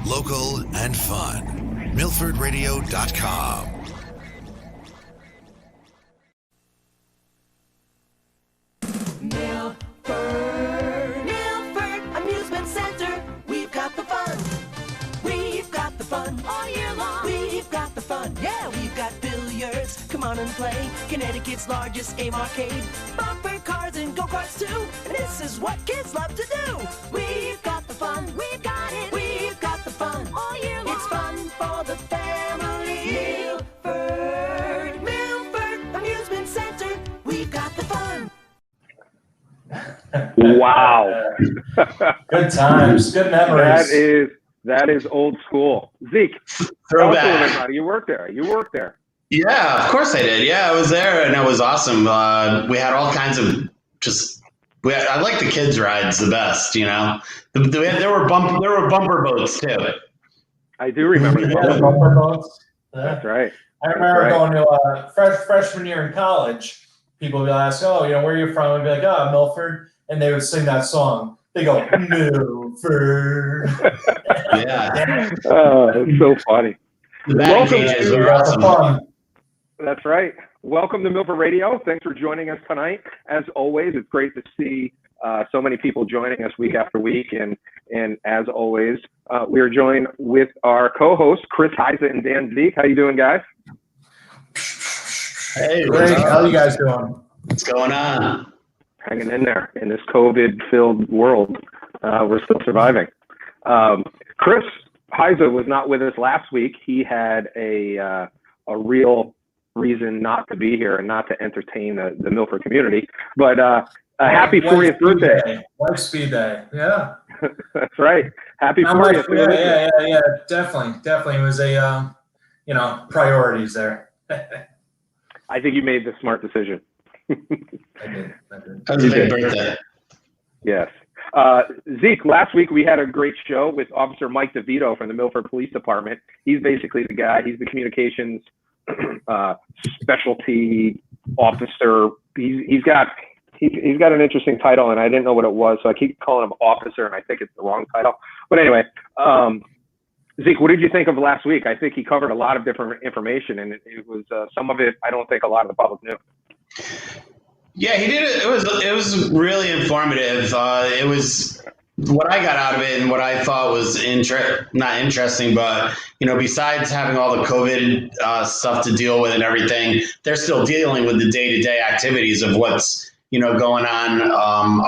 local, and fun. MilfordRadio.com. Milford Amusement Center. We've got the fun. We've got the fun all year long. We've got the fun. Yeah, we've got billiards. Come on and play. Connecticut's largest game arcade. Bumper cars and go-karts too. And this is what kids love to do. We've got the fun. We've got it. We've got the fun all year long. It's fun for the family. Milford Amusement Center. We've got the fun. Wow. Good times, good memories. That is old school. Zeke, Throwback. you worked there. Yeah, of course I did. Yeah, I was there, and it was awesome. We had all kinds of I like the kids' rides the best. You know, there were bumper boats too. I do remember the Bumper boats. That's right. I remember going to freshman year in college. People would ask, "Oh, where are you from?" I'd be like, "Oh, Milford," and they would sing that song. They go, "Milford." Yeah. Oh, it's so funny. Welcome to awesome. That's right. Welcome to Milford Radio. Thanks for joining us tonight. As always, it's great to see so many people joining us week after week. And as always, we are joined with our co-hosts, Chris Heise and Dan Zeke. How you doing, guys? Hey, great. How are you guys doing? What's going on? Hanging in there in this COVID-filled world. We're still surviving. Chris Heise was not with us last week. He had a real reason not to be here and not to entertain the Milford community. But a happy 40th birthday. Life speed day. Yeah. That's right. Happy 40th. Yeah. Definitely. It was a, priorities there. I think you made the smart decision. I did. That was a big birthday. Yes. Zeke, last week we had a great show with Officer Mike DeVito from the Milford Police Department. He's basically the guy. He's the communications specialty officer. He's got an interesting title, and I didn't know what it was, so I keep calling him officer, and I think it's the wrong title. But anyway, Zeke, what did you think of last week? I think he covered a lot of different information, and it was some of it I don't think a lot of the public knew. Yeah, he did it. It was really informative. It was what I got out of it, and what I thought was not interesting, but besides having all the COVID stuff to deal with and everything, they're still dealing with the day-to-day activities of what's going on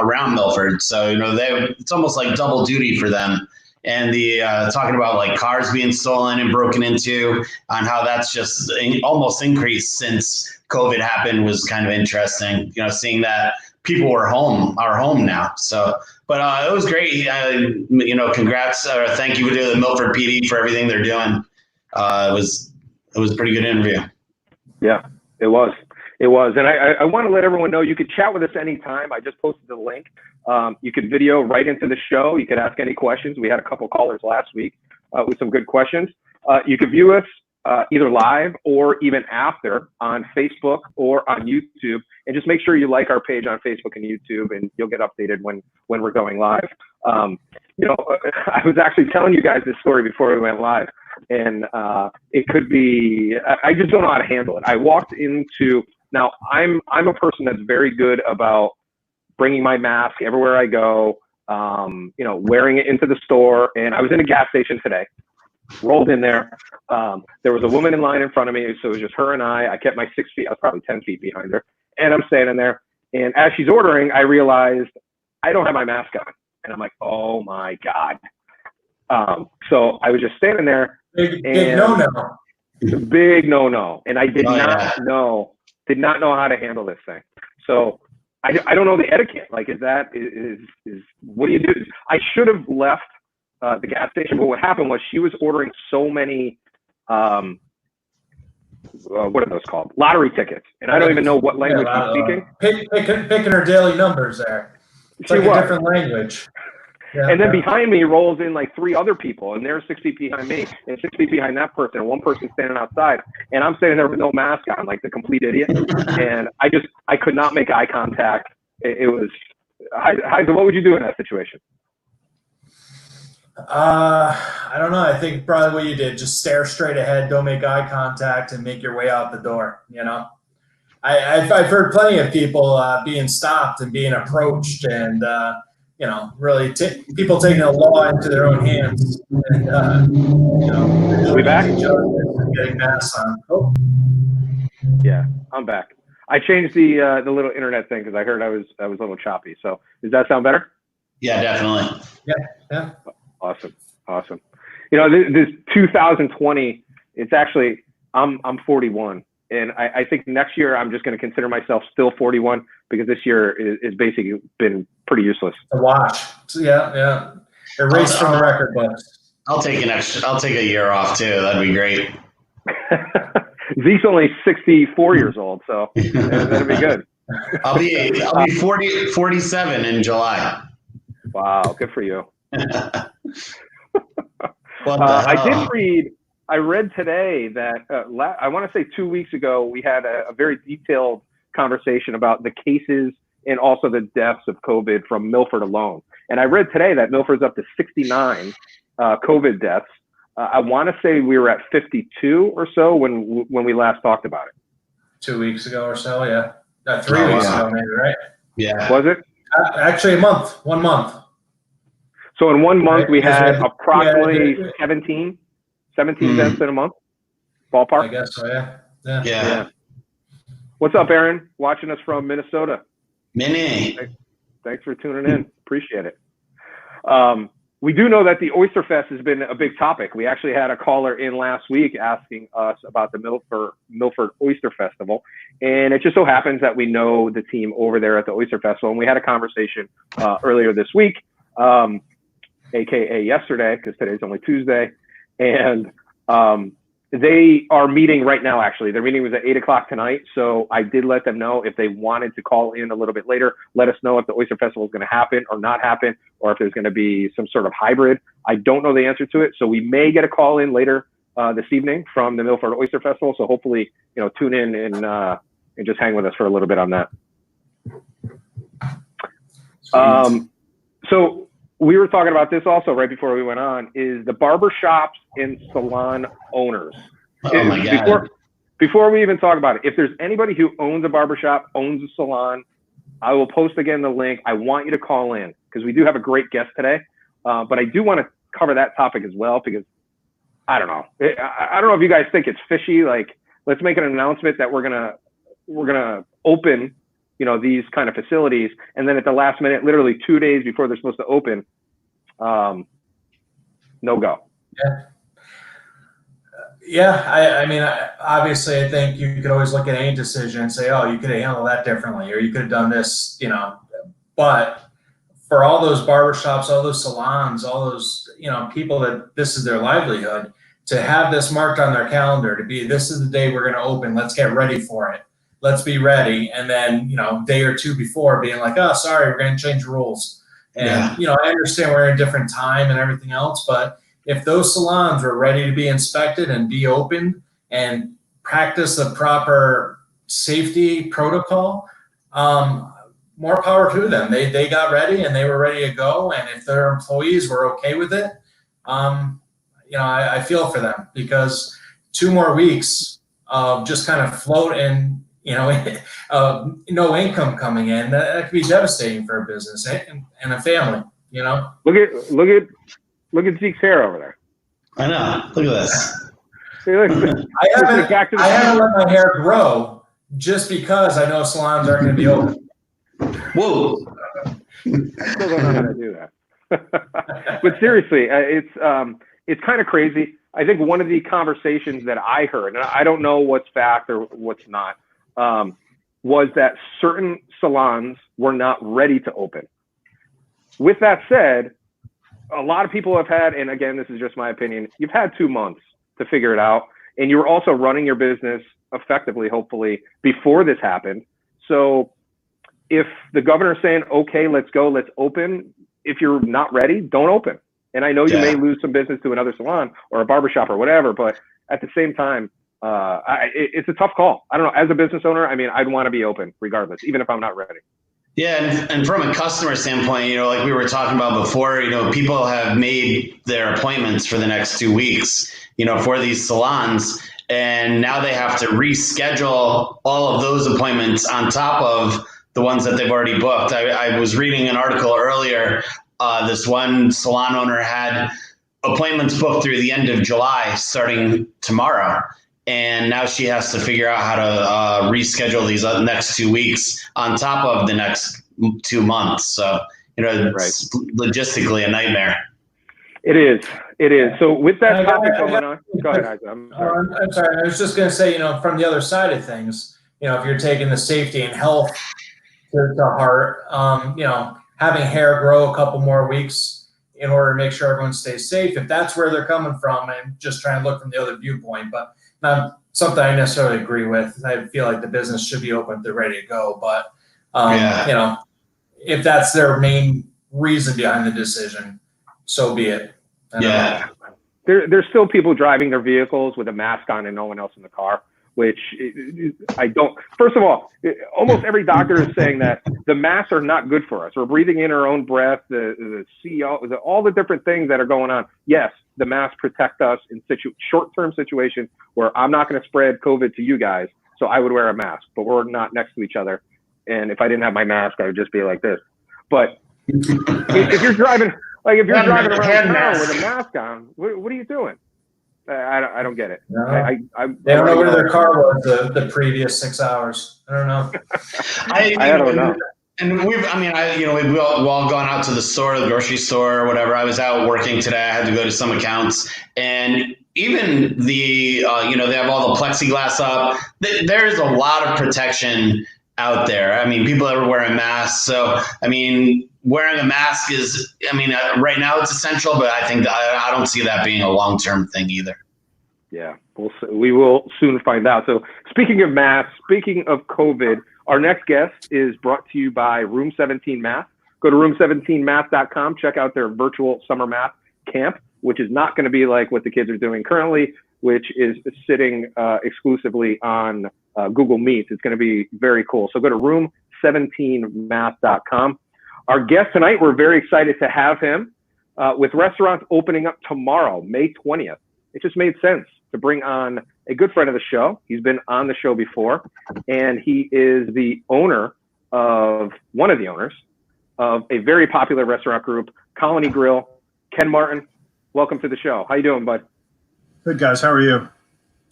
around Milford. So it's almost like double duty for them. And the talking about like cars being stolen and broken into, on how that's just almost increased since COVID happened was kind of interesting. Seeing that people are home now. So, but it was great. Congrats or thank you to the Milford PD for everything they're doing. It was a pretty good interview. Yeah, it was. And I want to let everyone know you could chat with us anytime. I just posted the link. You could video right into the show. You could ask any questions. We had a couple callers last week with some good questions. You could view us either live or even after on Facebook or on YouTube. And just make sure you like our page on Facebook and YouTube, and you'll get updated when we're going live. I was actually telling you guys this story before we went live, and it could be, I just don't know how to handle it. I walked into, now I'm a person that's very good about bringing my mask everywhere I go, wearing it into the store. And I was in a gas station today, rolled in there. There was a woman in line in front of me. So it was just her and I kept my 6 feet. I was probably 10 feet behind her. And I'm standing there. And as she's ordering, I realized I don't have my mask on. And I'm like, oh my God. So I was just standing there. Big no-no. Big no-no. And I did not know how to handle this thing. So I don't know the etiquette. Like, is what do you do? I should have left the gas station, but what happened was she was ordering so many, what are those called? Lottery tickets. And I don't even know what language she's speaking. Picking her daily numbers there. It's like a different language. Yeah, and then behind me rolls in like 3 other people, and they're 6 feet behind me, and 6 feet behind that person, and one person standing outside, and I'm standing there with no mask on, like the complete idiot. And I could not make eye contact. It was, what would you do in that situation? I don't know. I think probably what you did, just stare straight ahead, don't make eye contact, and make your way out the door. I've heard plenty of people being stopped and being approached, and really people taking the law into their own hands, and We back? each other and getting masks on. Oh, Yeah, I'm back. I changed the little internet thing because I heard I was a little choppy. So does that sound better? Yeah, definitely. yeah. Awesome. This 2020. It's actually I'm 41, and I think next year I'm just going to consider myself still 41 because this year is basically been pretty useless. To watch. So, yeah. Erased from the record books. I'll take a year off too. That'd be great. Zeke's only 64 years old, so that'll be good. I'll be 47 in July. Wow, good for you. I read today that I want to say 2 weeks ago, we had a very detailed conversation about the cases and also the deaths of COVID from Milford alone. And I read today that Milford's up to 69 COVID deaths. I want to say we were at 52 or so when we last talked about it. 2 weeks ago or so, yeah. 3 weeks ago, maybe, right? Yeah. Was it? Actually, a month. 1 month. So in 1 month, we had approximately 17 deaths in a month? Ballpark? I guess so, yeah. What's up, Aaron? Watching us from Minnesota. Minnie. Thanks for tuning in. Appreciate it. We do know that the Oyster Fest has been a big topic. We actually had a caller in last week asking us about the Milford Oyster Festival. And it just so happens that we know the team over there at the Oyster Festival. And we had a conversation earlier this week, AKA yesterday, because today's only Tuesday. And they are meeting right now, actually. Their meeting was at 8 o'clock tonight. So I did let them know if they wanted to call in a little bit later, let us know if the Oyster Festival is going to happen or not happen, or if there's going to be some sort of hybrid. I don't know the answer to it. So we may get a call in later this evening from the Milford Oyster Festival. So hopefully, tune in and just hang with us for a little bit on that. So we were talking about this also right before we went on, is the barbershops and salon owners. Oh my God. Before we even talk about it, if there's anybody who owns a barbershop, owns a salon, I will post again the link. I want you to call in because we do have a great guest today. But I do want to cover that topic as well because I don't know. I don't know if you guys think it's fishy. Like, let's make an announcement that we're gonna open these kind of facilities, and then at the last minute, literally 2 days before they're supposed to open, no go. I mean, obviously, I think you could always look at any decision and say, oh, you could have handled that differently, or you could have done this, But for all those barbershops, all those salons, all those, people that this is their livelihood, to have this marked on their calendar, to be, this is the day we're going to open, let's get ready for it. Let's be ready. And then, day or two before being like, oh, sorry, we're going to change rules. And, I understand we're in a different time and everything else, but if those salons were ready to be inspected and be open and practice the proper safety protocol, more power to them. They got ready and they were ready to go. And if their employees were okay with it, I feel for them because 2 more weeks of just kind of float and, no income coming in, that could be devastating for a business and a family, Look at Zeke's hair over there. I know. Look at this. I haven't let my hair grow just because I know salons aren't going to be open. Whoa. I still don't know how to do that. But seriously, it's kind of crazy. I think one of the conversations that I heard, and I don't know what's fact or what's not, was that certain salons were not ready to open. With that said, a lot of people have had, and again, this is just my opinion, you've had 2 months to figure it out, and you were also running your business effectively, hopefully, before this happened. So if the governor's saying, okay, let's go, let's open, if you're not ready, don't open. And I know you may lose some business to another salon or a barbershop or whatever, but at the same time, it's a tough call. I don't know. As a business owner, I mean, I'd want to be open regardless, even if I'm not ready. Yeah, and from a customer standpoint, like we were talking about before, people have made their appointments for the next 2 weeks, for these salons, and now they have to reschedule all of those appointments on top of the ones that they've already booked. I was reading an article earlier. This one salon owner had appointments booked through the end of July, starting tomorrow. And now she has to figure out how to reschedule these next 2 weeks on top of the next 2 months. So, it's logistically a nightmare. It is. It is. So with that topic going on, go ahead, Isaac. I'm sorry. I was just going to say, from the other side of things, if you're taking the safety and health to heart, having hair grow a couple more weeks in order to make sure everyone stays safe, if that's where they're coming from, and just trying to look from the other viewpoint, but not something I necessarily agree with. I feel like the business should be open if they're ready to go. But, if that's their main reason behind the decision, so be it. Yeah. There's still people driving their vehicles with a mask on and no one else in the car, which I don't. First of all, almost every doctor is saying that the masks are not good for us. We're breathing in our own breath, the CO, all the different things that are going on. Yes, the masks protect us in short-term situations where I'm not going to spread COVID to you guys, so I would wear a mask, but we're not next to each other. And if I didn't have my mask, I would just be like this. But if you're driving, around town with a mask on, what are you doing? I don't get it. No. They don't know where their car was the previous 6 hours. I don't know. I don't know. And we've all gone out to the store, the grocery store, or whatever. I was out working today. I had to go to some accounts, and even the, they have all the plexiglass up. There's a lot of protection out there. People are wearing masks. So, wearing a mask is, right now it's essential, but I think I don't see that being a long-term thing either. Yeah, we will soon find out. So speaking of masks, speaking of COVID, our next guest is brought to you by Room 17 Math. Go to room17math.com. Check out their virtual summer math camp, which is not going to be like what the kids are doing currently, which is sitting exclusively on Google Meet. It's going to be very cool. So go to room17math.com. Our guest tonight, we're very excited to have him. With restaurants opening up tomorrow, May 20th, it just made sense to bring on a good friend of the show. He's been on the show before, and he is one of the owners of a very popular restaurant group, Colony Grill. Ken Martin, welcome to the show. How you doing, bud? Good, guys. How are you?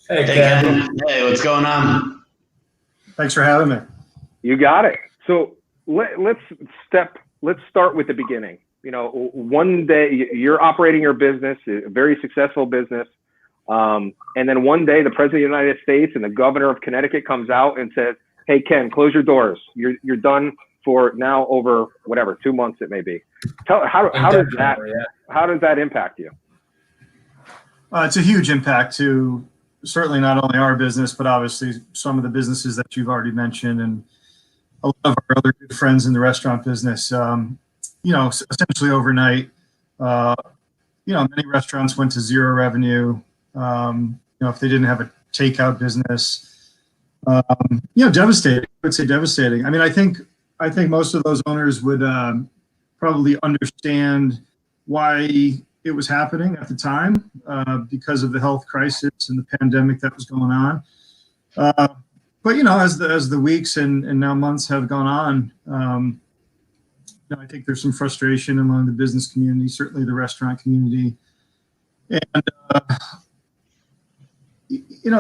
Hey, Ken. Hey, what's going on? Thanks for having me. You got it. So let's start with the beginning. One day you're operating your business, a very successful business. And then one day the president of the United States and the governor of Connecticut comes out and says, "Hey, Ken, close your doors. You're done for now over 2 months it may be." How does that impact you? It's a huge impact to certainly not only our business, but obviously some of the businesses that you've already mentioned and a lot of our other good friends in the restaurant business. Essentially overnight, many restaurants went to zero revenue. If they didn't have a takeout business, devastating. I would say devastating. I think most of those owners would probably understand why it was happening at the time because of the health crisis and the pandemic that was going on. But as the weeks and now months have gone on, I think there's some frustration among the business community, certainly the restaurant community. And,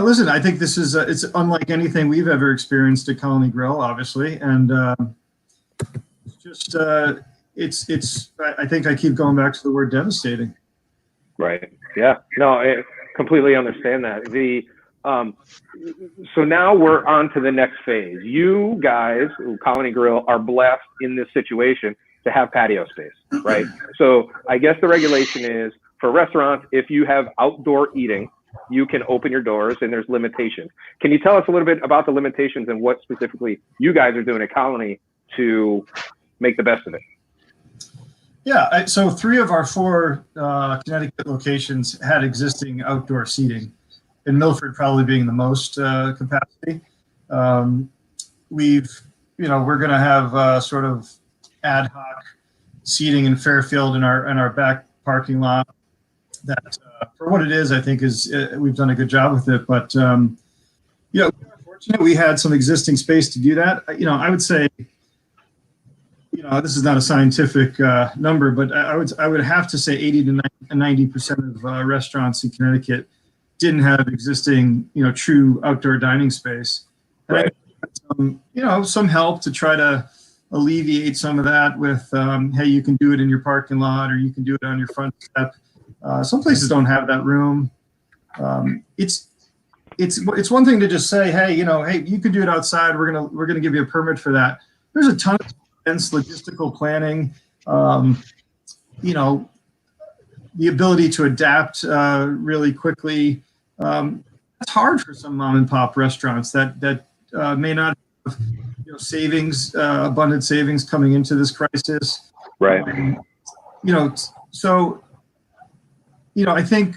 listen, I think this is, it's unlike anything we've ever experienced at Colony Grill, obviously. And I think I keep going back to the word devastating. Right. Yeah. No, I completely understand that. So now we're on to the next phase. You guys, Colony Grill, are blessed in this situation to have patio space, right? So I guess the regulation is for restaurants, if you have outdoor eating, you can open your doors and there's limitations. Can you tell us a little bit about the limitations and what specifically you guys are doing at Colony to make the best of it? Yeah, so 3 of our 4 Connecticut locations had existing outdoor seating, and Milford probably being the most capacity. We've we're going to have sort of ad hoc seating in Fairfield in our back parking lot. That for what it is, I think we've done a good job with it. But we are fortunate we had some existing space to do that. I would say, this is not a scientific number, but I would have to say 80 to 90% of restaurants in Connecticut didn't have existing, true outdoor dining space. And Right. some help to try to alleviate some of that with, hey, you can do it in your parking lot or you can do it on your front step. Some places don't have that room. It's one thing to just say, hey, you can do it outside. We're gonna give you a permit for that. There's a ton of expense, logistical planning. The ability to adapt really quickly. It's hard for some mom and pop restaurants that may not have savings, abundant savings coming into this crisis. Right. So I think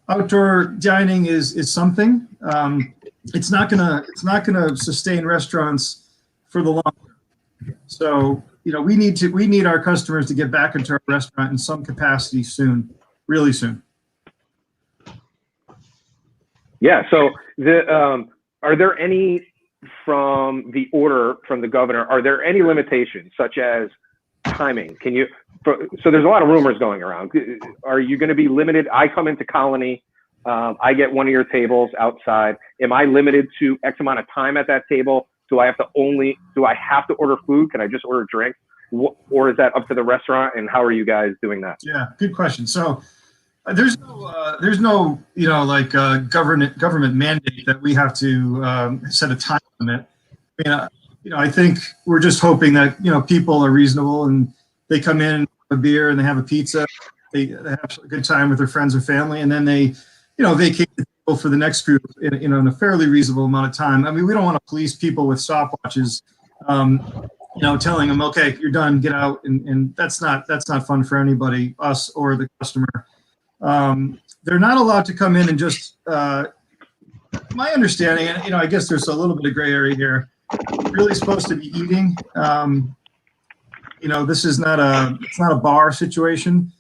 outdoor dining is something. It's not gonna sustain restaurants for the long term. So we need our customers to get back into our restaurant in some capacity soon, really soon. Yeah. So are there any from the order from the governor? Are there any limitations such as timing? So there's a lot of rumors going around. Are you going to be limited? I come into Colony. I get one of your tables outside. Am I limited to X amount of time at that table? Do I have to order food? Can I just order drinks? Or is that up to the restaurant? And how are you guys doing that? Yeah, good question. So there's no government mandate that we have to set a time limit. I think we're just hoping that people are reasonable and they come in, have a beer, and they have a pizza. They have a good time with their friends or family, and then they vacate the table for the next group in a fairly reasonable amount of time. I mean, we don't want to police people with stopwatches, telling them, okay, you're done, get out, and that's not fun for anybody, us or the customer. They're not allowed to come in and just, my understanding, and I guess there's a little bit of gray area here. Really supposed to be eating. This is it's not a bar situation.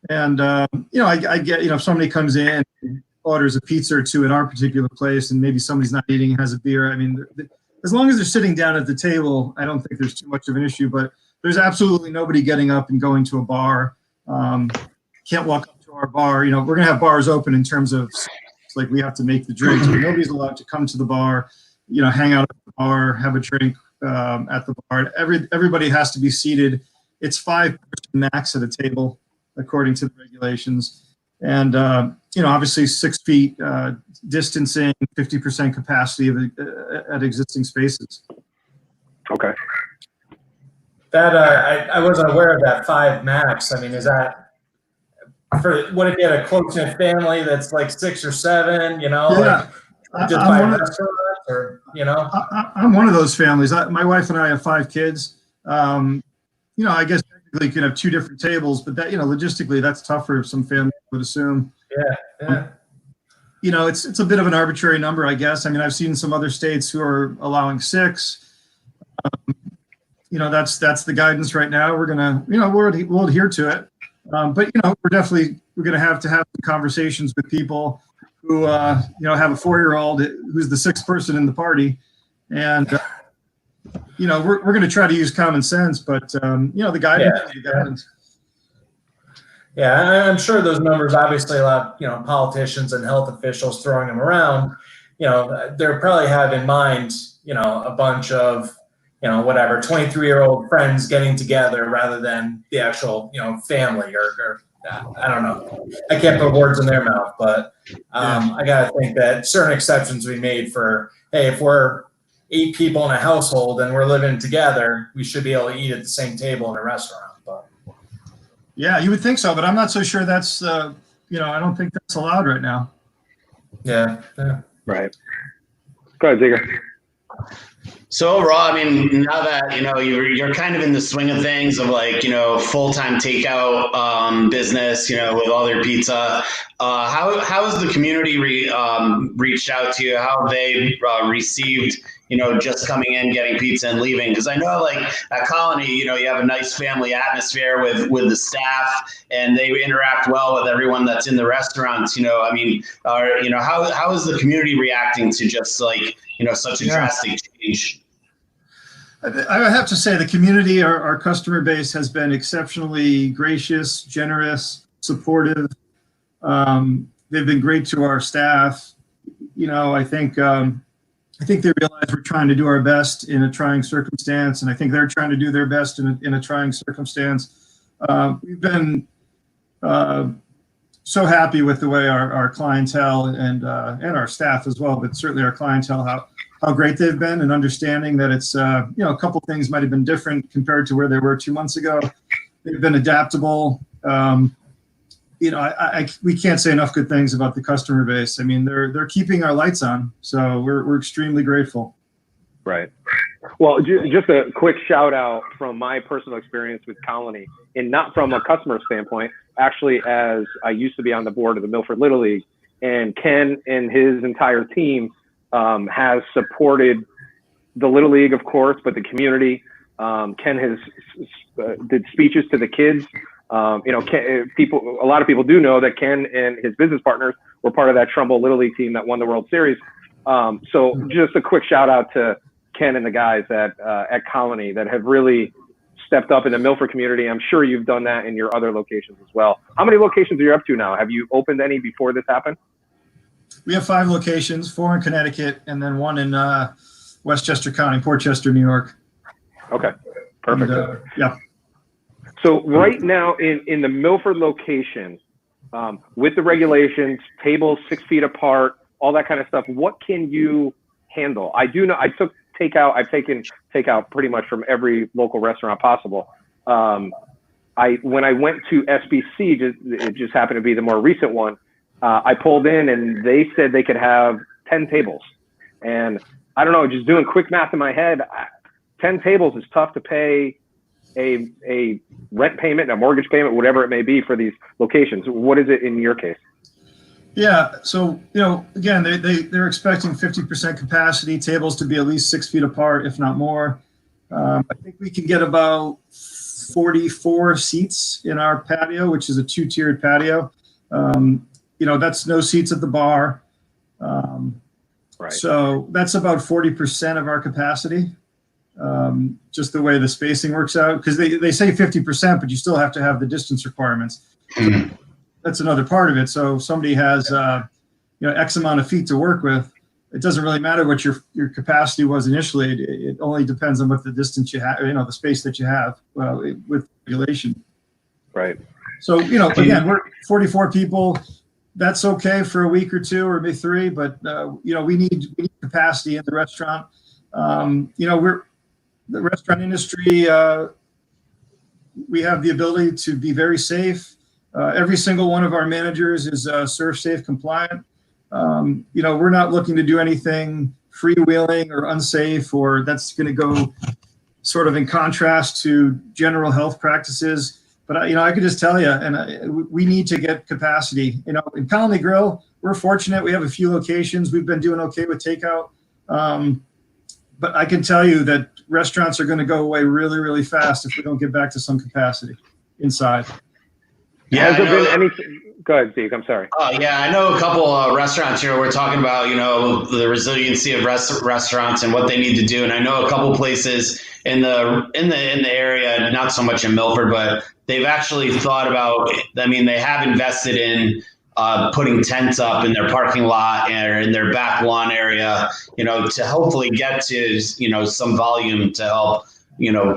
And, I get, if somebody comes in and orders a pizza or two at our particular place and maybe somebody's not eating and has a beer, I mean, as long as they're sitting down at the table, I don't think there's too much of an issue, but there's absolutely nobody getting up and going to a bar. Can't walk up to our bar. We're going to have bars open in terms of like we have to make the drinks, but nobody's allowed to come to the bar, hang out at the bar, have a drink at the bar. Everybody has to be seated. It's 5 person max at a table, according to the regulations. And, obviously 6 feet distancing, 50% capacity at existing spaces. Okay. That I wasn't aware of that 5 max. I mean, is that for what if you had a close-knit family that's like 6 or 7? Yeah. Just by restaurants, or I'm one of those families. My wife and I have 5 kids. I guess technically you can have 2 different tables, but that logistically that's tough for some families, I would assume. Yeah. It's a bit of an arbitrary number, I guess. I mean, I've seen some other states who are allowing 6. That's the guidance right now. We're gonna, we'll adhere to it. But we're gonna have to have some conversations with people who have a 4-year-old who's the 6th person in the party, and we're going to try to use common sense, but the guidance. Yeah, I'm sure those numbers obviously a lot of politicians and health officials throwing them around. They're probably have in mind a bunch of 23-year-old friends getting together rather than the actual family or I don't know. I can't put words in their mouth, but I got to think that certain exceptions we made for, hey, if we're 8 people in a household and we're living together, we should be able to eat at the same table in a restaurant. But yeah, you would think so, but I'm not so sure that's, I don't think that's allowed right now. Yeah. Right. Go ahead, Ziegler. So overall, I mean, now that you're kind of in the swing of things of full-time takeout business, with all their pizza. How has the community reached out to you? How have they received just coming in, getting pizza and leaving. Because I know like at Colony, you have a nice family atmosphere with the staff, and they interact well with everyone that's in the restaurants. I mean, how is the community reacting to just like, such a drastic change? I have to say the community, our customer base has been exceptionally gracious, generous, supportive. They've been great to our staff. I think they realize we're trying to do our best in a trying circumstance, and I think they're trying to do their best in a trying circumstance. We've been so happy with the way our clientele and our staff as well, but certainly our clientele, how great they've been, and understanding that it's a couple things might have been different compared to where they were 2 months ago. They've been adaptable. We can't say enough good things about the customer base. I mean, they're keeping our lights on, so we're extremely grateful. Right. Well, just a quick shout out from my personal experience with Colony, and not from a customer standpoint, actually, as I used to be on the board of the Milford Little League, and Ken and his entire team has supported the Little League, of course, but the community. Ken has did speeches to the kids. A lot of people do know that Ken and his business partners were part of that Trumbull Little League team that won the World Series. So just a quick shout out to Ken and the guys at Colony that have really stepped up in the Milford community. I'm sure you've done that in your other locations as well. How many locations are you up to now? Have you opened any before this happened? We have 5 locations, 4 in Connecticut, and then 1 in Westchester County, Portchester, New York. Okay, perfect. And, yeah. So right now in the Milford location, with the regulations, tables 6 feet apart, all that kind of stuff, what can you handle? I do know I took takeout. I've taken takeout pretty much from every local restaurant possible. When I went to SBC, it just happened to be the more recent one. I pulled in and they said they could have 10 tables. And I don't know, just doing quick math in my head, 10 tables is tough to pay a rent payment, a mortgage payment, whatever it may be for these locations. What is it in your case? Yeah. So, again, they're expecting 50% capacity, tables to be at least 6 feet apart, if not more. I think we can get about 44 seats in our patio, which is a 2-tiered patio. That's no seats at the bar. Right. So that's about 40% of our capacity. Just the way the spacing works out, because they say 50%, but you still have to have the distance requirements. That's another part of it. So if somebody has, X amount of feet to work with, it doesn't really matter what your capacity was initially. It only depends on what the distance you have, the space that you have with regulation. Right. So, again, we're 44 people. That's okay for a week or 2 or maybe 3, but, we need capacity in the restaurant. The restaurant industry, we have the ability to be very safe. Every single one of our managers is ServSafe compliant. We're not looking to do anything freewheeling or unsafe, or that's going to go sort of in contrast to general health practices. But, I could just tell you, and we need to get capacity. In Colony Grill, we're fortunate. We have a few locations. We've been doing okay with takeout. But I can tell you that restaurants are going to go away really, really fast if we don't get back to some capacity inside. Yeah. Has there been anything? Go ahead, Zeke. I'm sorry. Yeah, I know a couple restaurants here. We're talking about, the resiliency of restaurants and what they need to do. And I know a couple places in the area, not so much in Milford, but they've actually thought about. I mean, they have invested in putting tents up in their parking lot or in their back lawn area, to hopefully get to, some volume to help,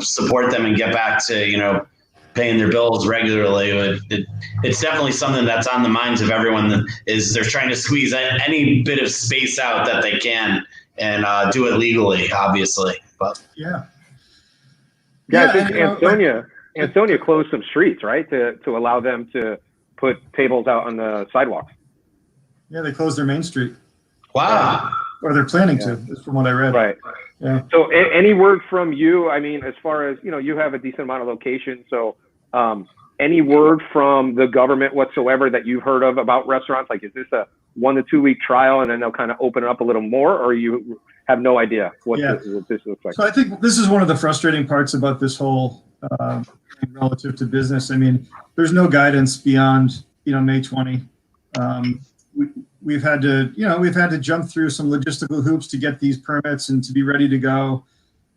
support them and get back to, paying their bills regularly. It's definitely something that's on the minds of everyone. That is, they're trying to squeeze any bit of space out that they can and do it legally, obviously. But yeah, I think Ansonia closed some streets, right, to allow them to put tables out on the sidewalks. Yeah, they closed their main street. wow. Or they're planning to, from what I read. Right. Yeah. So any word from you? I mean, as far as, you have a decent amount of locations. So any word from the government whatsoever that you've heard of about restaurants? Like, is this a 1 to 2 week trial and then they'll kind of open it up a little more? Or are you have no idea what Yeah. this looks like. So I think this is one of the frustrating parts about this whole thing relative to business. I mean, there's no guidance beyond May 20. We've had to jump through some logistical hoops to get these permits and to be ready to go.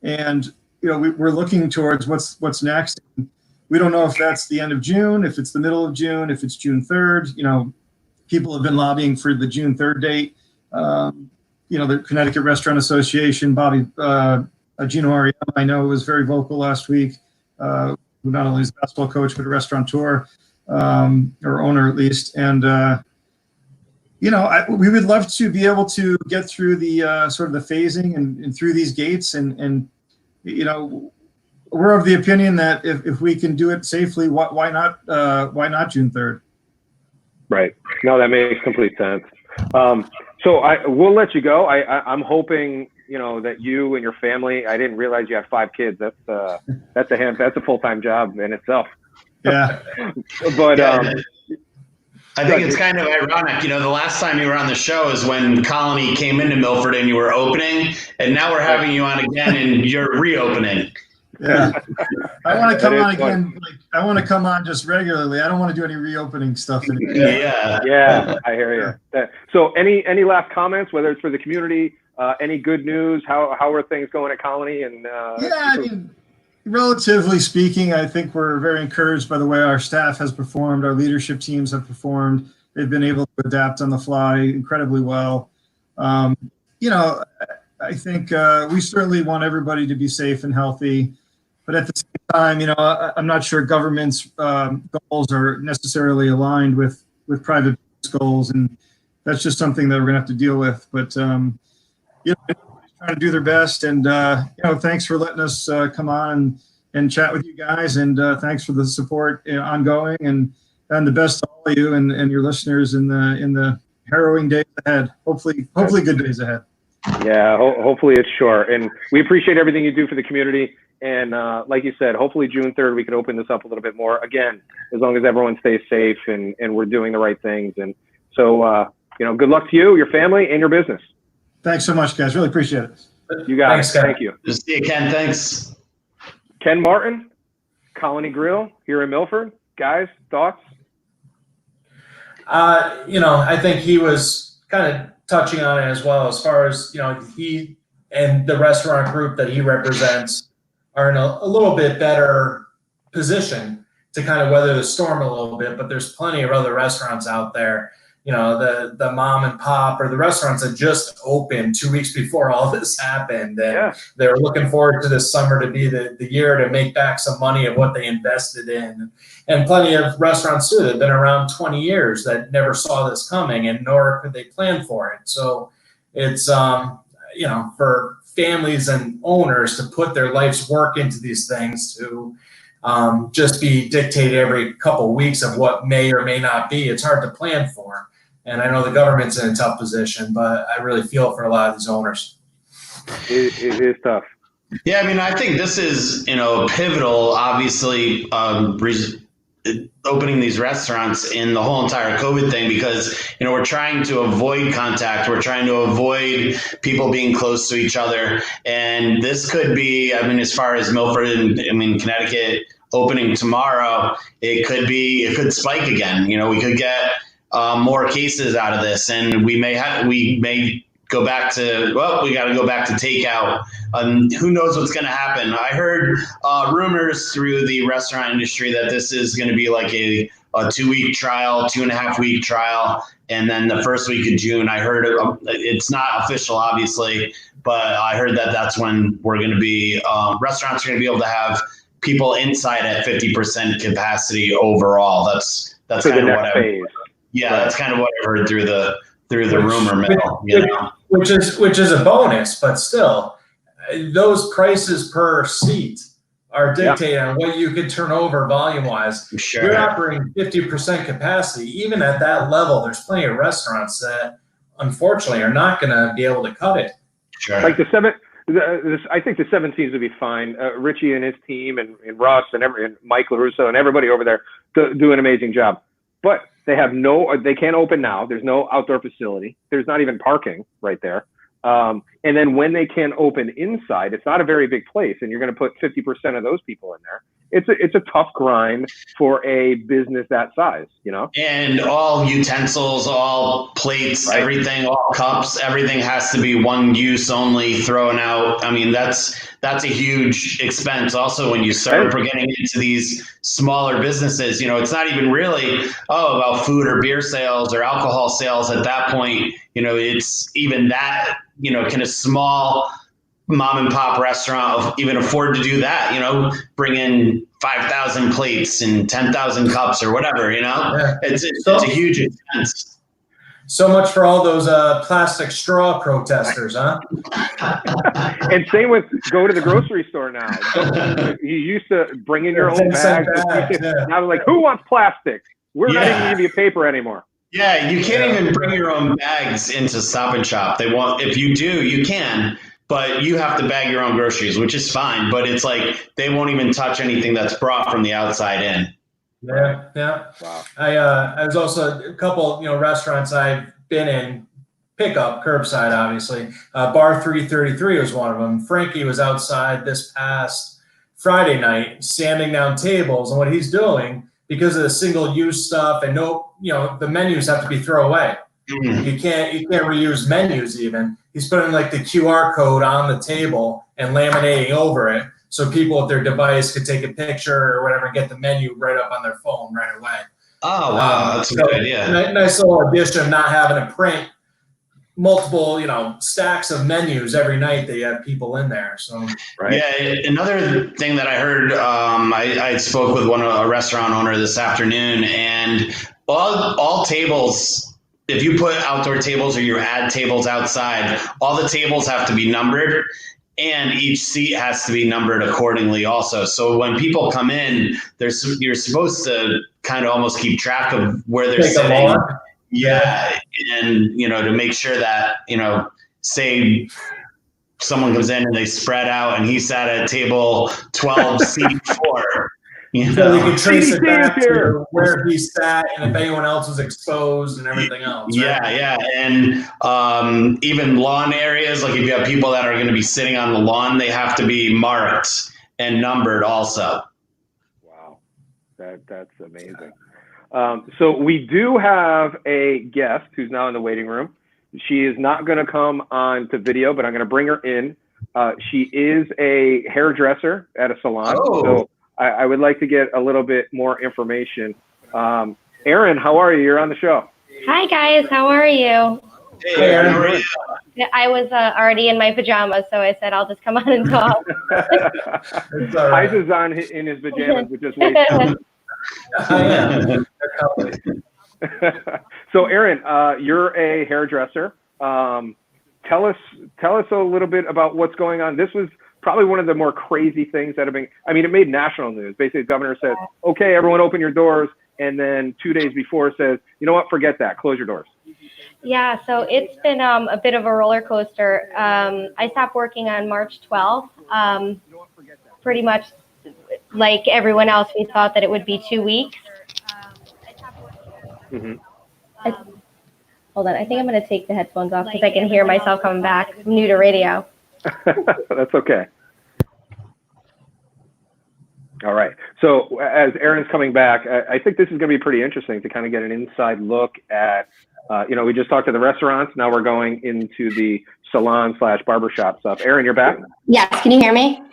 And we're looking towards what's next. We don't know if that's the end of June, if it's the middle of June, if it's June 3rd. People have been lobbying for the June 3rd date. The Connecticut Restaurant Association, Bobby Gino Ariel, I know, was very vocal last week, who not only is a basketball coach, but a restaurateur, or owner at least. And, we would love to be able to get through the sort of the phasing and through these gates. And we're of the opinion that if we can do it safely, why not June 3rd? Right. No, that makes complete sense. So we'll let you go. I'm hoping, that you and your family, I didn't realize you had 5 kids. That's a full-time job in itself. Yeah. But, I think it's kind of ironic. The last time you were on the show is when Colony came into Milford and you were opening, and now we're having you on again and you're reopening. Yeah. I want to come on again. I want to come on just regularly. I don't want to do any reopening stuff anymore. Yeah, I hear you. So any last comments, whether it's for the community, any good news? How are things going at Colony? And I mean, relatively speaking, I think we're very encouraged by the way our staff has performed. Our leadership teams have performed. They've been able to adapt on the fly incredibly well. I think we certainly want everybody to be safe and healthy. But at the same time, I'm not sure government's goals are necessarily aligned with private goals. And that's just something that we're going to have to deal with. But, trying to do their best. And, thanks for letting us come on and chat with you guys. And thanks for the support ongoing, and the best to all of you and your listeners in the harrowing days ahead. Hopefully good days ahead. Yeah, hopefully it's short. And we appreciate everything you do for the community. And like you said, hopefully June 3rd, we can open this up a little bit more. Again, as long as everyone stays safe and we're doing the right things. And so, good luck to you, your family, and your business. Thanks so much, guys. Really appreciate it. You got Thanks, it. Ken. Thank you. See you, Ken. Thanks. Ken Martin, Colony Grill here in Milford. Guys, thoughts? I think he was kind of touching on it as well, as far as, he and the restaurant group that he represents are in a little bit better position to kind of weather the storm a little bit, but there's plenty of other restaurants out there, the mom and pop, or the restaurants that just opened 2 weeks before all this happened. And they were looking forward to this summer to be the year to make back some money of what they invested in. And plenty of restaurants too that have been around 20 years that never saw this coming, and nor could they plan for it. So it's, for families and owners to put their life's work into these things to just be dictated every couple of weeks of what may or may not be. It's hard to plan for. And I know the government's in a tough position, but I really feel for a lot of these owners. It is tough. Yeah, I mean, I think this is, pivotal, obviously, opening these restaurants in the whole entire COVID thing, because, we're trying to avoid contact. We're trying to avoid people being close to each other. And this could be, as far as Milford and, Connecticut opening tomorrow, it could spike again. We could get more cases out of this, and we may go back to, we got to go back to takeout. Who knows what's going to happen? I heard rumors through the restaurant industry that this is going to be like a 2-week trial, 2.5-week trial. And then the first week of June, I heard it's not official, obviously, but I heard that that's when we're going to be, restaurants are going to be able to have people inside at 50% capacity overall. That's kind of what I heard. Yeah, that's kind of what I heard through the rumor mill. Which is a bonus, but still, those prices per seat are dictated on what you could turn over volume-wise. Sure. You're operating 50% capacity. Even at that level, there's plenty of restaurants that, unfortunately, are not going to be able to cut it. Sure. Like I think the 7 seems to be fine. Richie and his team and Russ and Mike LaRusso and everybody over there do an amazing job. But they can't open now. There's no outdoor facility. There's not even parking right there. And then when they can open inside, it's not a very big place, and you're going to put 50% of those people in there. It's a tough grind for a business that size, you know. And all utensils, all plates, Right. everything, all cups, everything has to be one use only, thrown out. I mean, that's a huge expense. Also, when you start getting into these smaller businesses, you know, it's not even really about food or beer sales or alcohol sales at that point. You know, it's even that. You know, can a small mom and pop restaurant even afford to do that? You know, bring in 5,000 plates and 10,000 cups or whatever. You know, it's a huge expense. So much for all those plastic straw protesters, huh? And same with go to the grocery store now. You used to bring in your own bag. Now like, who wants plastic? We're not even give you paper anymore. Yeah, you can't even bring your own bags into Stop and Shop. They want, if you do, you can, but you have to bag your own groceries, which is fine. But it's like they won't even touch anything that's brought from the outside in. Yeah. Wow. I was also a couple, restaurants I've been in, pickup, curbside, obviously. Bar 333 was one of them. Frankie was outside this past Friday night, sanding down tables, and what he's doing, because of the single-use stuff and the menus have to be thrown away. Mm-hmm. You can't reuse menus even. He's putting like the QR code on the table and laminating over it so people with their device could take a picture or whatever and get the menu right up on their phone right away. Oh, wow. That's a good idea. Nice little addition of not having to print multiple, stacks of menus every night that you have people in there. So, right. Yeah. Another thing that I heard, I spoke with a restaurant owner this afternoon, and all tables, if you put outdoor tables or you add tables outside, all the tables have to be numbered, and each seat has to be numbered accordingly also. So when people come in, you're supposed to kind of almost keep track of where they're sitting. Yeah. And, to make sure that, say someone comes in and they spread out and he sat at table 12, seat 4. So you can trace it back to where he sat and if anyone else was exposed and everything else. Right? Yeah. And even lawn areas, like if you have people that are going to be sitting on the lawn, they have to be marked and numbered also. Wow. That's amazing. So we do have a guest who's now in the waiting room. She is not going to come on to video, but I'm going to bring her in. She is a hairdresser at a salon. Oh. So I would like to get a little bit more information. Erin, how are you? You're on the show. Hi, guys. How are you? Hey, Erin, how are you? I was already in my pajamas, so I said I'll just come on and talk. Heis is on in his pajamas, which is way too. So, Erin, you're a hairdresser. Tell us a little bit about what's going on. This was probably one of the more crazy things that have been. I mean, it made national news. Basically, the governor said, "Okay, everyone, open your doors," and then 2 days before says, "You know what? Forget that. Close your doors." Yeah. So it's been a bit of a roller coaster. I stopped working on March 12th. Pretty much. Like everyone else, we thought that it would be 2 weeks. Mm-hmm. Hold on, I think I'm going to take the headphones off because I can hear myself coming back. I'm new to radio. That's okay. All right. So as Erin's coming back, I think this is going to be pretty interesting to kind of get an inside look at, we just talked to the restaurants. Now we're going into the salon/barbershop stuff. Erin, you're back? Yes. Can you hear me?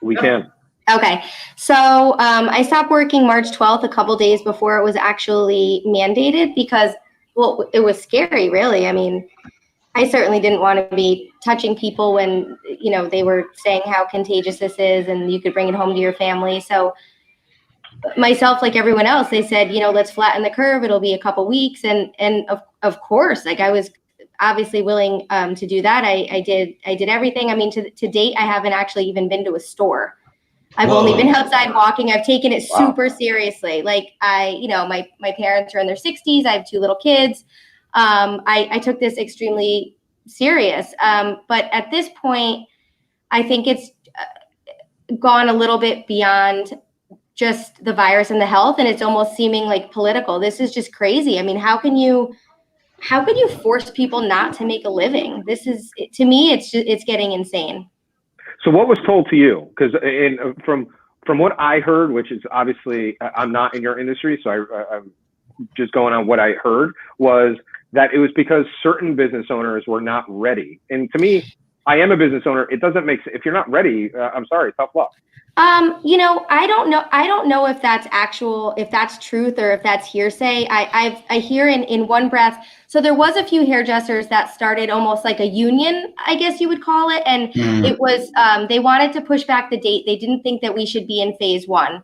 We can. Okay, so I stopped working March 12th, a couple days before it was actually mandated because, well, it was scary, really. I mean, I certainly didn't want to be touching people when, they were saying how contagious this is and you could bring it home to your family. So myself, like everyone else, they said, let's flatten the curve. It'll be a couple weeks. And of course, like I was obviously willing to do that. I did everything. I mean, to date, I haven't actually even been to a store. I've only been outside walking. I've taken it super seriously. Like my parents are in their 60s. I have 2 little kids. I took this extremely serious. But at this point, I think it's gone a little bit beyond just the virus and the health. And it's almost seeming like political. This is just crazy. I mean, how can you how could you force people not to make a living? This is, to me, it's getting insane. So what was told to you? Because from what I heard, which is obviously I'm not in your industry, so I'm just going on what I heard, was that it was because certain business owners were not ready. And to me, I am a business owner. It doesn't make sense. If you're not ready, I'm sorry, tough luck. I don't know. I don't know if that's if that's truth or if that's hearsay. I hear in one breath. So there was a few hairdressers that started almost like a union, I guess you would call it. And it was, they wanted to push back the date. They didn't think that we should be in phase 1.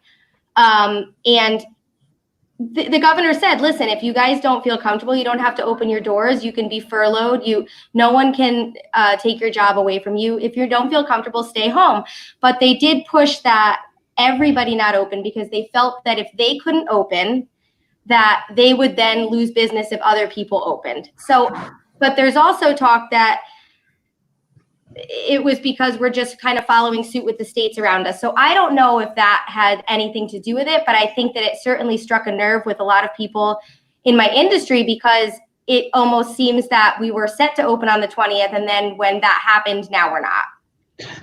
And the governor said, listen, if you guys don't feel comfortable, you don't have to open your doors. You can be furloughed. No one can take your job away from you. If you don't feel comfortable, stay home. But they did push that everybody not open because they felt that if they couldn't open, that they would then lose business if other people opened. So, but there's also talk that it was because we're just kind of following suit with the states around us. So I don't know if that had anything to do with it, but I think that it certainly struck a nerve with a lot of people in my industry because it almost seems that we were set to open on the 20th. And then when that happened, now we're not.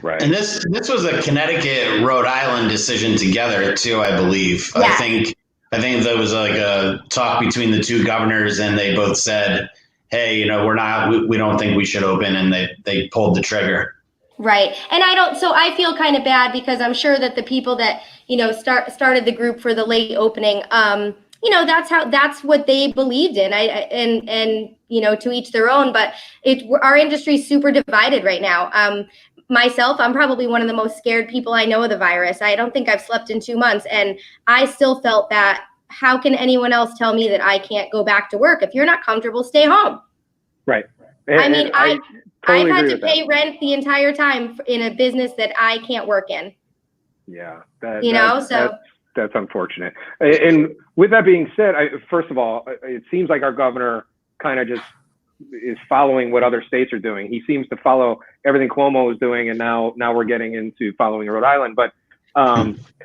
Right. And this was a Connecticut, Rhode Island decision together too, I believe. Yeah. I think there was like a talk between the two governors and they both said, hey, we don't think we should open, and they pulled the trigger. Right. And I feel kind of bad because I'm sure that the people that, started the group for the late opening, that's what they believed in. And to each their own, but our industry is super divided right now. Myself, I'm probably one of the most scared people I know of the virus. I don't think I've slept in 2 months, and I still felt that. How can anyone else tell me that I can't go back to work? If you're not comfortable, stay home. Right. I've had to pay rent the entire time in a business that I can't work in. Yeah. That's unfortunate. And with that being said, first of all, it seems like our governor kind of just is following what other states are doing. He seems to follow everything Cuomo is doing, and now we're getting into following Rhode Island. But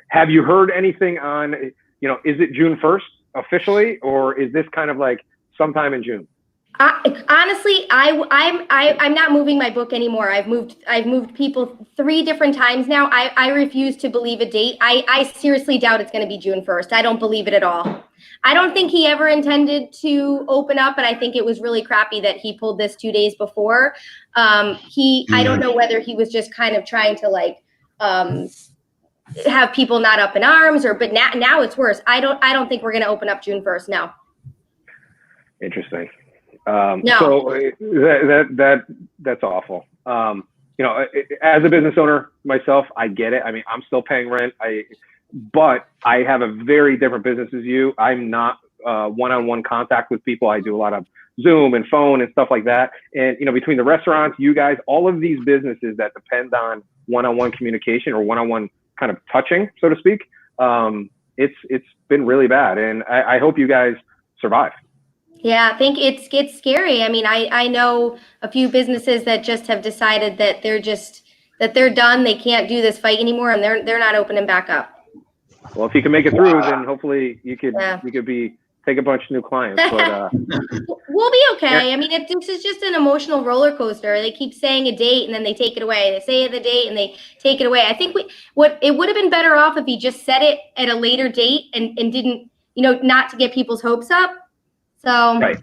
have you heard anything on, is it June 1st officially, or is this kind of like sometime in June? Honestly, I'm not moving my book anymore. I've moved people 3 different times now. I refuse to believe a date. I seriously doubt it's going to be June 1st. I don't believe it at all. I don't think he ever intended to open up, and I think it was really crappy that he pulled this 2 days before. I don't know whether he was just kind of trying to have people not up in arms, but now it's worse. I don't think we're going to open up June 1st. No. Interesting. No. So that's awful. As a business owner myself, I get it. I mean, I'm still paying rent. But I have a very different business as you. I'm not one-on-one contact with people. I do a lot of Zoom and phone and stuff like that. And, between the restaurants, you guys, all of these businesses that depend on one-on-one communication or one-on-one kind of touching, so to speak, it's been really bad. And I hope you guys survive. Yeah, I think it's scary. I mean, I know a few businesses that just have decided that they're done. They can't do this fight anymore, and they're not opening back up. Well, if you can make it through, then hopefully you could take a bunch of new clients. But we'll be okay. Yeah. I mean, this is just an emotional roller coaster. They keep saying a date and then they take it away. They say the date and they take it away. I think it would have been better off if he just said it at a later date and didn't, not to get people's hopes up. So right.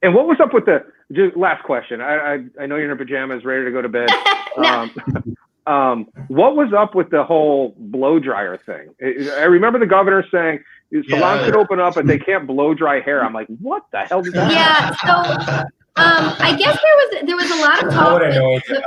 And what was up with just last question? I know you're in your pajamas, ready to go to bed. No. What was up with the whole blow dryer thing? I remember the governor saying salons could open up, but they can't blow dry hair. I'm like, what the hell did that? Yeah. So I guess there was a lot of talk. I wouldn't know anything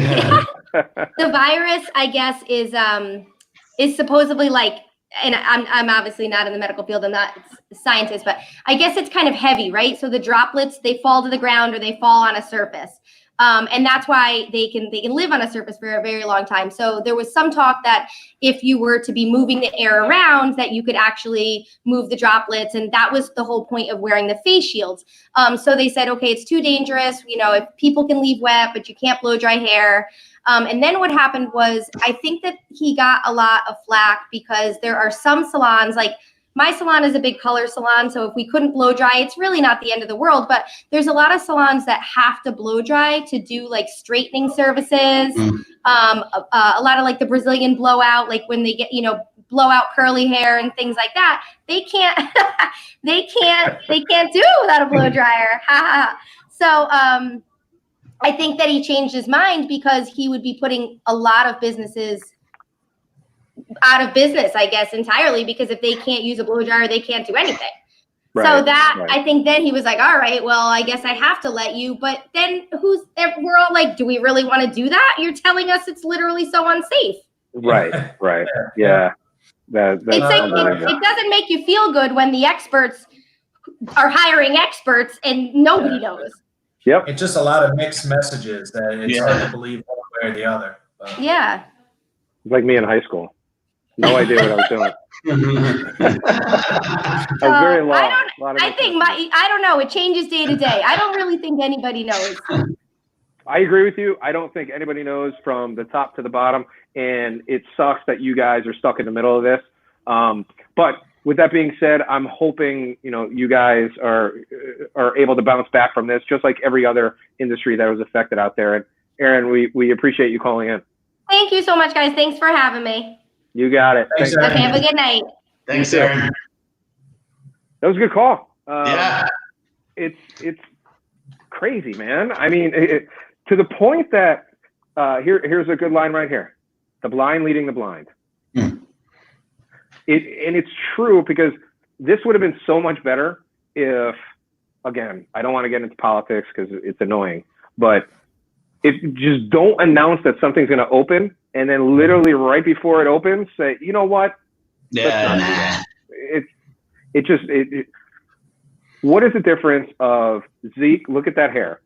about that. The virus, I guess, is supposedly like, and I'm obviously not in the medical field. I'm not a scientist, but I guess it's kind of heavy, right? So the droplets, they fall to the ground or they fall on a surface. And that's why they can live on a surface for a very long time. So there was some talk that if you were to be moving the air around, that you could actually move the droplets. And that was the whole point of wearing the face shields. So they said, okay, it's too dangerous. If people can leave wet, but you can't blow dry hair. And then what happened was, I think that he got a lot of flack because there are some salons, like my salon is a big color salon, so if we couldn't blow dry, it's really not the end of the world. But there's a lot of salons that have to blow dry to do like straightening services. A lot of like the Brazilian blowout, like when they get, blow out curly hair and things like that. They can't they can't do it without a blow dryer. So I think that he changed his mind because he would be putting a lot of businesses out of business, I guess, entirely, because if they can't use a blow dryer, they can't do anything. Right, I think then he was like, all right, well, I guess I have to let you. But then we're all like, do we really want to do that? You're telling us it's literally so unsafe. Right. Yeah. It's like, it doesn't make you feel good when the experts are hiring experts and nobody knows. Yep. It's just a lot of mixed messages that it's hard to believe one way or the other. But. Yeah. It's like me in high school. No idea what I was doing. I was very lost. I don't know. It changes day to day. I don't really think anybody knows. I agree with you. I don't think anybody knows from the top to the bottom, and it sucks that you guys are stuck in the middle of this. But with that being said, I'm hoping you guys are able to bounce back from this, just like every other industry that was affected out there. And Aaron, we appreciate you calling in. Thank you so much, guys. Thanks for having me. You got it. Thanks, okay, have a good night. Thanks, Aaron. That was a good call. Yeah. It's crazy, man. I mean, to the point that here's a good line right here: the blind leading the blind. And it's true, because this would have been so much better if, again, I don't want to get into politics because it's annoying, but if just don't announce that something's going to open, and then literally right before it opens, say, you know what? Yeah. What is the difference of Zeke? Look at that hair.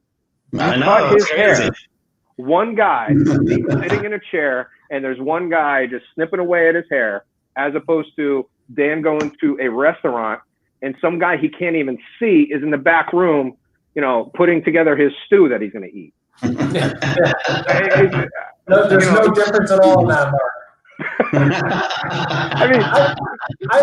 I know, it's crazy. Hair. One guy sitting in a chair, and there's one guy just snipping away at his hair, as opposed to Dan going to a restaurant and some guy he can't even see is in the back room, putting together his stew that he's going to eat. There's no difference at all in that, Mark. I mean,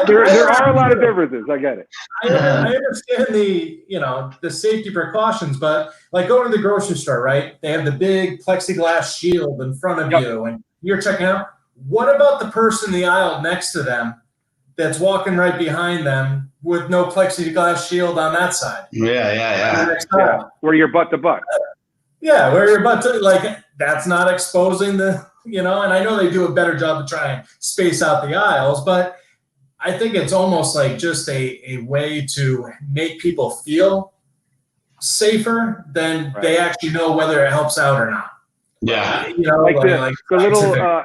there are a lot of differences. I get it. I understand the safety precautions, but like going to the grocery store, right? They have the big plexiglass shield in front of you, and you're checking out. What about the person in the aisle next to them that's walking right behind them with no plexiglass shield on that side? Yeah. Where you're butt to butt. Yeah, where you're butt to, like, that's not exposing the, and I know they do a better job to try and space out the aisles, but I think it's almost like just a way to make people feel safer than they actually know whether it helps out or not. Yeah. The little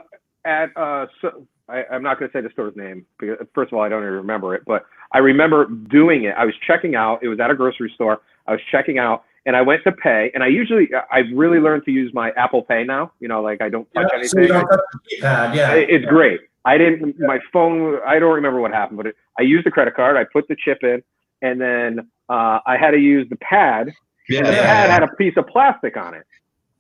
I'm not going to say the store's name because, first of all, I don't even remember it, but I remember doing it. I was checking out. It was at a grocery store. I was checking out, and I went to pay. And I've really learned to use my Apple Pay now. Like, I don't touch anything. So you don't touch the keypad, It's great. My phone, I don't remember what happened, but I used the credit card. I put the chip in, and then I had to use the pad. Yeah. And the pad had a piece of plastic on it.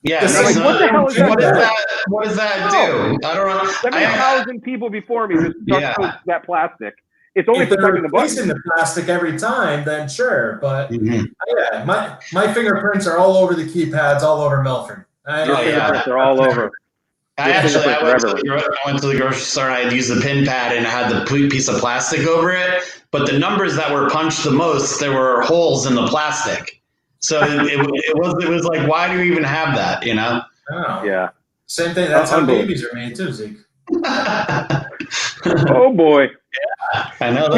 Yeah, like, what the hell is that? What does that do? I don't know. 7,000 people before me just touched that plastic. It's only protecting the button. If they're replacing the plastic every time, then sure. But my fingerprints are all over the keypads, all over Milford. Your fingerprints are all over. I went to the grocery store and I had used the pin pad and I had the piece of plastic over it. But the numbers that were punched the most, there were holes in the plastic. So it was like, why do you even have that? Oh. Yeah. Same thing. That's how babies are made too, Zeke. Oh boy. Yeah, I know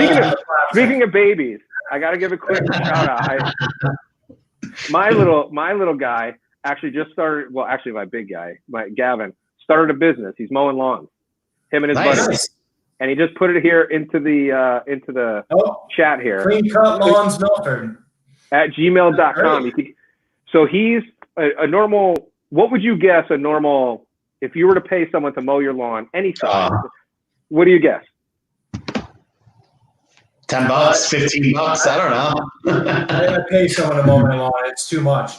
Speaking of babies, I got to give a quick shout out. My little guy actually just started. Well, actually, my big guy, Gavin, started a business. He's mowing lawns. Him and his buddy. And he just put it here into the chat here. Clean cut lawns, Milford. At gmail.com. So he's a normal. What would you guess a normal? If you were to pay someone to mow your lawn, any size, what do you guess? $10, $15. I don't know. I pay someone to mow my lawn. It's too much.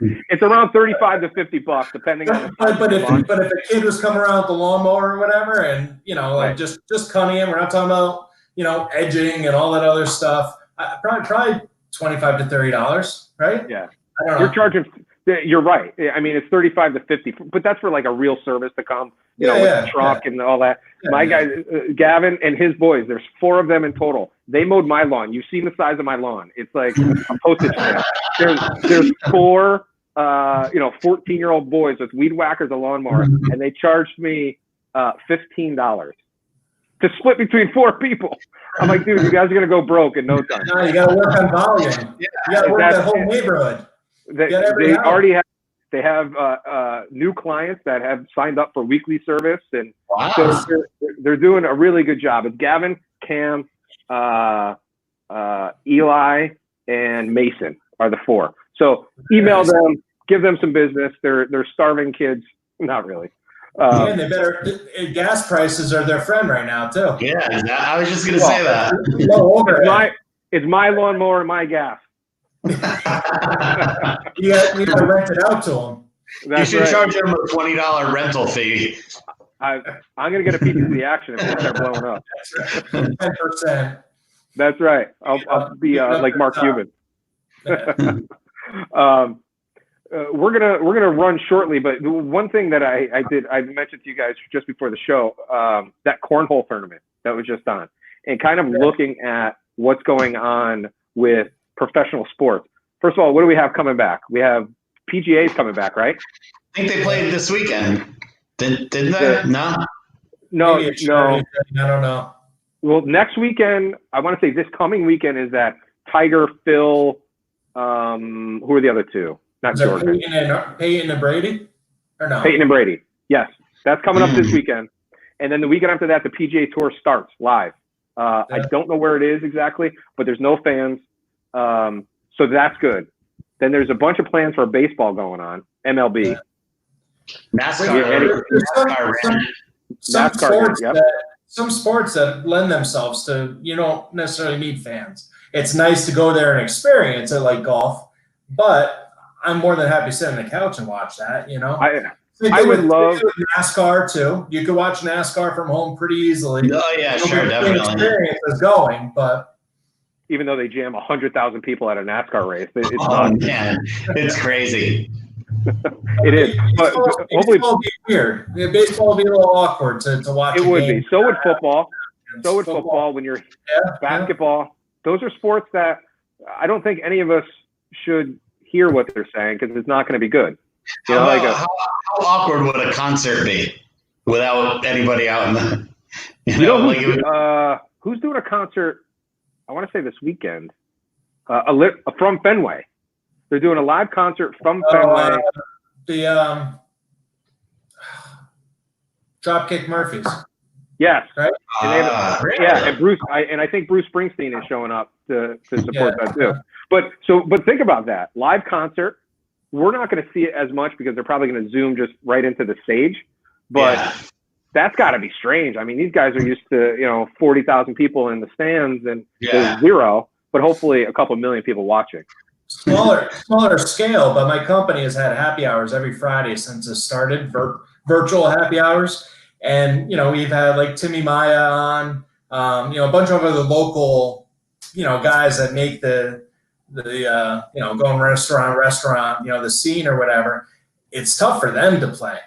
It's around $35 to $50, depending on. But if a kid was coming around with the lawnmower or whatever, and just coming in, we're not talking about edging and all that other stuff. Probably $25 to $30, right? Yeah. I don't know. You're charging. You're right. I mean, it's 35 to 50, but that's for like a real service to come, with the truck and all that. My guy, Gavin and his boys, there's 4 of them in total. They mowed my lawn. You've seen the size of my lawn. It's like a postage stamp. There's 4, 14-year-old boys with weed whackers, a lawnmower, and they charged me $15 to split between 4 people. I'm like, dude, you guys are gonna go broke in no time. No, you got to work on volume. You got to work that whole neighborhood. They have new clients that have signed up for weekly service, and so they're doing a really good job. It's Gavin, Cam, Eli, and Mason are the 4. So email them, give them some business. They're starving kids. Not really. And they better. Gas prices are their friend right now too. Yeah, I was just gonna say that. It's my lawnmower and my gas. You got to rent it out to them. You should charge them a $20 rental fee. I'm gonna get a piece of the action if they start blowing up. 10%. That's right. I'll be like Mark Cuban. We're gonna run shortly, but one thing that I mentioned to you guys just before the show, that cornhole tournament that was just on, and kind of looking at what's going on with professional sports. First of all, what do we have coming back? We have PGA's coming back, right? I think they played this weekend. Didn't they? No. No. I don't know. Well, next weekend, I want to say this coming weekend is that Tiger, Phil. Who are the other 2? Not Jordan. Peyton and Brady? Or no? Peyton and Brady. Yes. That's coming up this weekend. And then the weekend after that, the PGA Tour starts live. I don't know where it is exactly, but there's no fans. So that's good. Then there's a bunch of plans for baseball going on, MLB. NASCAR. Some sports that lend themselves to, you don't necessarily need fans. It's nice to go there and experience it like golf, but I'm more than happy to sit on the couch and watch that, I would love NASCAR too. You could watch NASCAR from home pretty easily. Oh yeah, sure, definitely. Experience is going, but even though they jam 100,000 people at a NASCAR race, man, it's crazy. It is. But hopefully, baseball will be weird. Baseball will be a little awkward to watch. It would be. So would football. So would football. When you're basketball, those are sports that I don't think any of us should hear what they're saying because it's not going to be good. How awkward would a concert be without anybody out in the? Who's doing a concert? I want to say this weekend. From Fenway. They're doing a live concert from Fenway. The Dropkick Murphys. Yes. Right. And Bruce. I think Bruce Springsteen is showing up to support that too. But think about that live concert. We're not going to see it as much because they're probably going to zoom just right into the stage. But that's got to be strange. I mean, these guys are used to 40,000 people in the stands and there's 0, but hopefully a couple million people watching. Smaller scale, but my company has had happy hours every Friday since it started, virtual happy hours. And, we've had like Timmy Maya on, a bunch of other local, guys that make the going restaurant, the scene or whatever. It's tough for them to play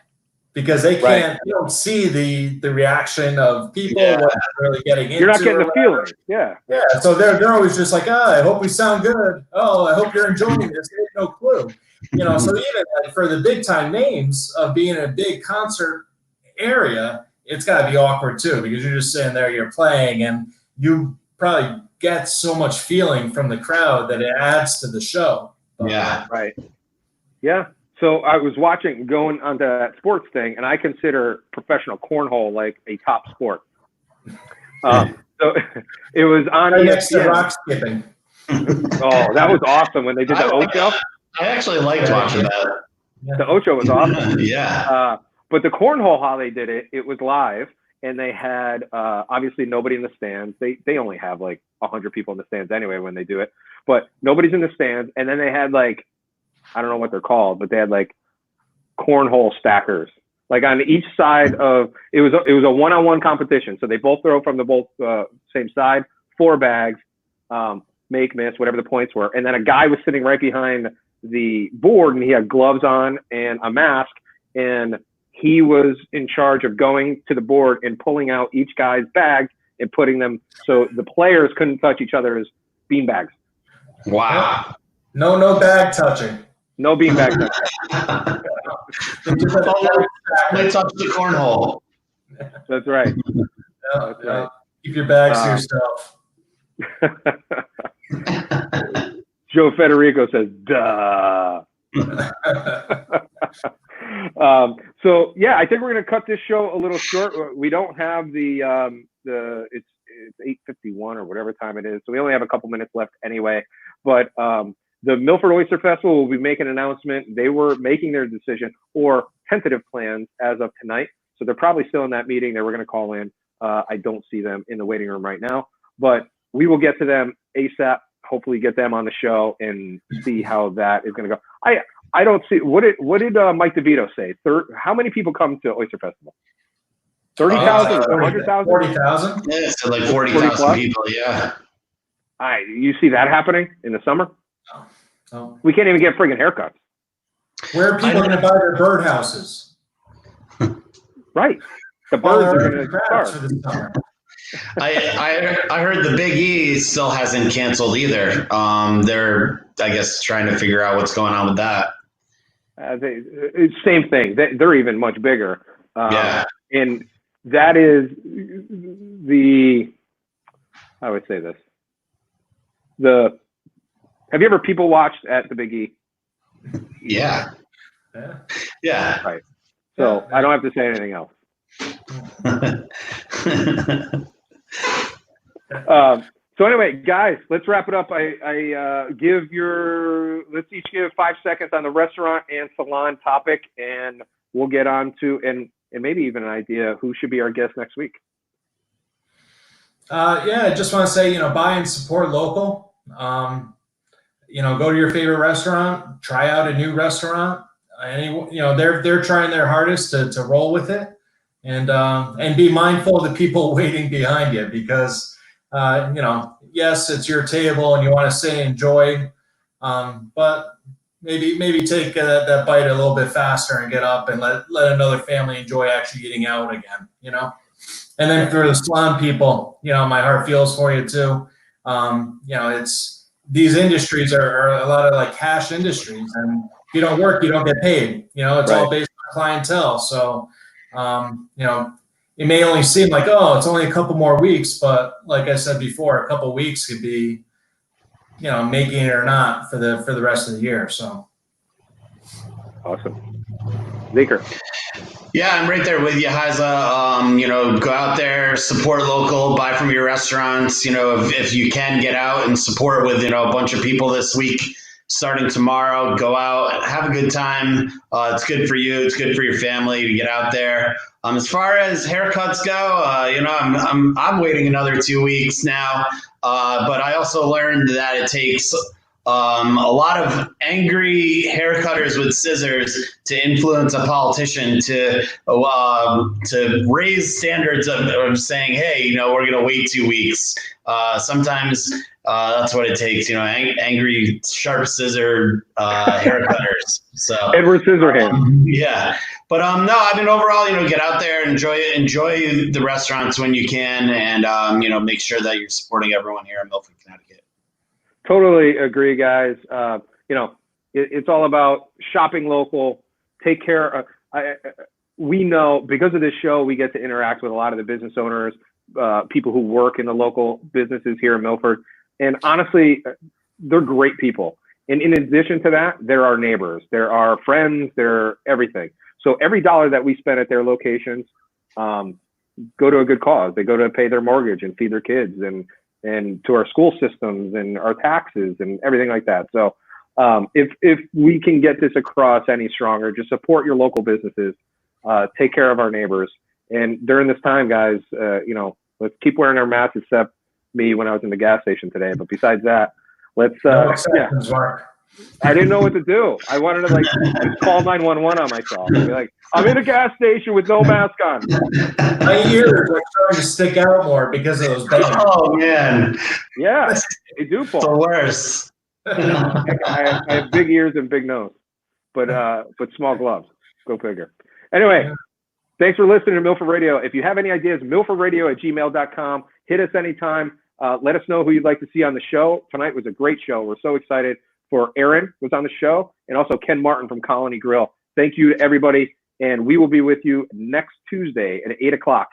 because they can't, you don't see the reaction of people, what they're really getting into. You're not getting the feeling. Yeah. So they're always just like, I hope we sound good. Oh, I hope you're enjoying this. They have no clue. So even for the big time names of being in a big concert area, it's got to be awkward too because you're just sitting there, you're playing, and you probably get so much feeling from the crowd that it adds to the show. Yeah. Right. Yeah. So I was going onto that sports thing, and I consider professional cornhole like a top sport. So it was on right next to rock skipping. Oh, that was awesome when they did the Ocho. I actually liked watching that. The Ocho was awesome. Yeah. But the cornhole, how they did it, it was live, and they had obviously nobody in the stands. They only have like 100 people in the stands anyway when they do it, but nobody's in the stands. And then they had like, I don't know what they're called, but they had like cornhole stackers. Like on each side of it was a one-on-one competition. So they both throw from the same side, 4 bags, make, miss, whatever the points were. And then a guy was sitting right behind the board, and he had gloves on and a mask, and he was in charge of going to the board and pulling out each guy's bags and putting them so the players couldn't touch each other's bean bags. Wow. No bag touching. No bean bag touching. They touch the cornhole. That's right. That's right. Keep your bags to yourself. Joe Federico says, duh. So yeah, I think we're going to cut this show a little short. We don't have it's 8:51 or whatever time it is. So we only have a couple minutes left anyway, but, the Milford Oyster Festival will be making an announcement. They were making their decision or tentative plans as of tonight. So they're probably still in that meeting. They were going to call in. I don't see them in the waiting room right now, but we will get to them ASAP. Hopefully get them on the show and see how that is going to go. I don't see, what did Mike DeVito say? How many people come to Oyster Festival? 30,000 or 100,000? 40,000? Yeah, so like 40,000 people, yeah. You see that happening in the summer? No. We can't even get friggin' haircuts. Where are people going to buy their birdhouses? Right. The birds are going to start. I heard the Big E still hasn't canceled either. They're, I guess, trying to figure out what's going on with that. Same thing. They're even much bigger. Yeah. And that is I would say this. Have you ever people watched at the Big E? Yeah. Yeah. Right. So I don't have to say anything else. So anyway, guys, let's wrap it up. Let's each give 5 seconds on the restaurant and salon topic, and we'll get on to and maybe even an idea who should be our guest next week. I just want to say, buy and support local. Go to your favorite restaurant, try out a new restaurant. They're trying their hardest to roll with it, and be mindful of the people waiting behind you because, yes, it's your table and you want to say enjoy, but maybe take that bite a little bit faster and get up and let another family enjoy actually eating out again, And then for the salon people, my heart feels for you too. These industries are a lot of like cash industries, and if you don't work, you don't get paid. It's all based on clientele. So, it may only seem like, it's only a couple more weeks, but like I said before, a couple weeks could be, making it or not for the rest of the year. So. Awesome. Zeker. Yeah, I'm right there with you, Haza. Go out there, support local, buy from your restaurants. If you can get out and support with, a bunch of people this week, starting tomorrow, go out, have a good time. It's good for you. It's good for your family to get out there. As far as haircuts go, I'm waiting another 2 weeks now. But I also learned that it takes a lot of angry haircutters with scissors to influence a politician to raise standards of saying, hey, we're going to wait 2 weeks. Sometimes that's what it takes, angry, sharp scissor haircutters. So Edward Scissorhands. Yeah. But overall, get out there and enjoy the restaurants when you can, and make sure that you're supporting everyone here in Milford, Connecticut. Totally agree, guys. It's all about shopping local. Take care. We know because of this show, we get to interact with a lot of the business owners, people who work in the local businesses here in Milford. And honestly, they're great people. And in addition to that, they're our neighbors. They're our friends. They're everything. So every dollar that we spend at their locations go to a good cause. They go to pay their mortgage and feed their kids and to our school systems and our taxes and everything like that. So if we can get this across any stronger, just support your local businesses, take care of our neighbors. And during this time, guys, let's keep wearing our masks, except me when I was in the gas station today. But besides that, let's, I didn't know what to do. I wanted to like just call 911 on myself. Be like, I'm in a gas station with no mask on. My ears are starting to stick out more because of those bangs. Oh man, Yeah, they do the fall. worst. I have big ears and big nose, but small gloves. Go figure. Anyway, thanks for listening to Milford Radio. If you have any ideas, milfordradio@gmail.com. Hit us anytime. Let us know who you'd like to see on the show. Tonight was a great show. We're so excited for Aaron was on the show, and also Ken Martin from Colony Grill. Thank you to everybody, and we will be with you next Tuesday at 8 o'clock.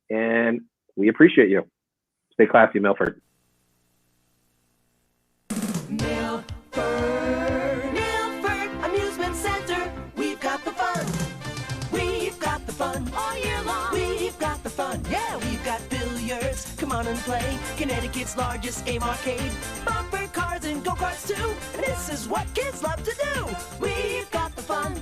And we appreciate you. Stay classy, Milford. Milford Amusement Center. We've got the fun. We've got the fun all year long. We've got the fun. Yeah, we've got billiards. Come on and play. Connecticut's largest game arcade. Bumper cars and go-karts too. And this is what kids love to do. We've got the fun.